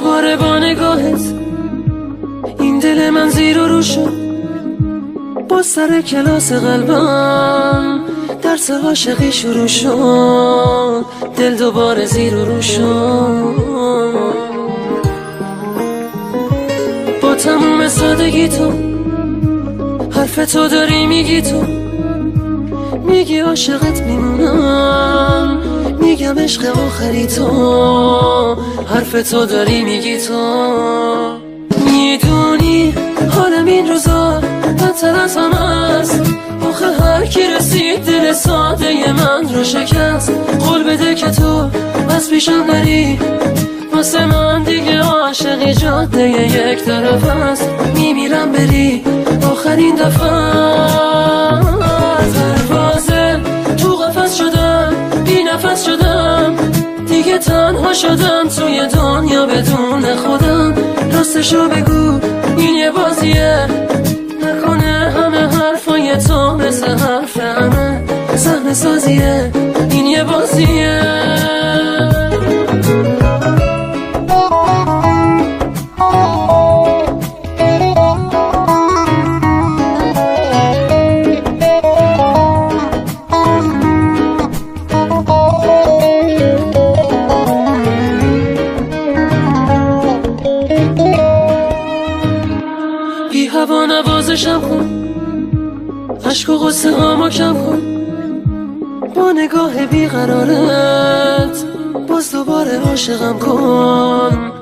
دوباره با نگاهت این دل من زیر و رو شد، با سر کلاس قلبم درس عاشقی شروع شد، دل دوباره زیر و رو شد. با تموم سادگی تو حرف تو داری میگی، تو میگی عاشقت میمونم، میگم عشق آخری تو، حرف تو داری میگی تو. میدونی حالم این روزا بدتر از همه است، آخه هر کی رسید دل ساده من رو شکست. قول بده که تو از پیشم نری، واسه من دیگه عاشقی جاده یک طرف است. میمیرم بری آخرین دفعه. پروازه تو قفس شدم، بی نفس شدم، دیگه تنها شدم توی دنیا بدون خودم. راستشو بگو این یه بازیه، نکنه همه حرفای تو مثل حرف همه صحنه سازیه، این یه بازیه. بی هوا نوازشم کن، عشق و غصه هامو کم کن، با نگاه بیقرارت باز دوباره عاشقم کن،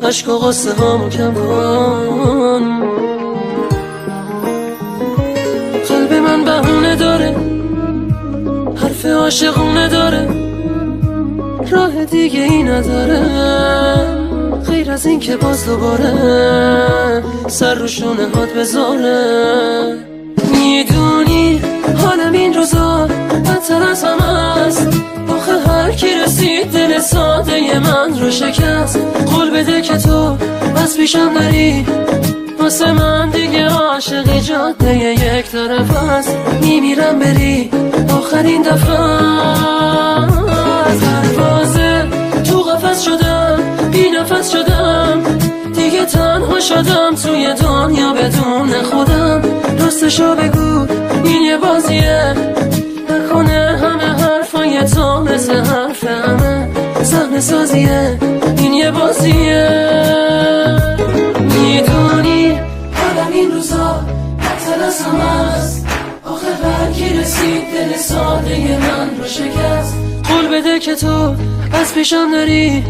عشق و غصه هامو کم کن. قلب من بهونه داره، حرف عاشقونه داره، راه دیگه ای نداره غیر از این که باز دوباره سر رو شونه هات بذاره. میدونی حالم این روزا بدتر از همه است، آخه هر کی رسید دل ساده من رو شکست. قول بده که تو از پیشم نری، واسه من دیگه عاشقی جاده یک طرف است. میمیرم بری آخرین دفعه. پروازه تو قفس شدم، بی نفس شدم، دیگه تنها شدم توی دنیا بدون خودم. راستشو بگو این یه بازیه، نکنه همه حرفای تو مثل حرف همه صحنه سازیه، این یه بازیه. میدونی حالم این روزا بدتر از همه است، آخه هر کی رسید دل ساده من رو شکست. قول بده که تو از پیشم نری،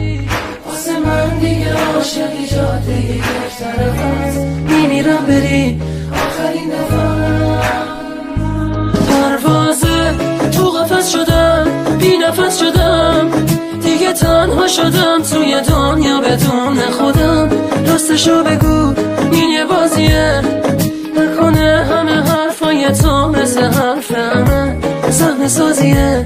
واسه من دیگه عاشقی جاده یک طرف است. میمیرم بری آخرین دفعه. پروازه تو قفس شدم، بی نفس شدم، دیگه تنها شدم توی دنیا بدون خودم. راستشو بگو این یه بازیه، نکنه همه حرفای تو مثل حرف همه صحنه سازیه،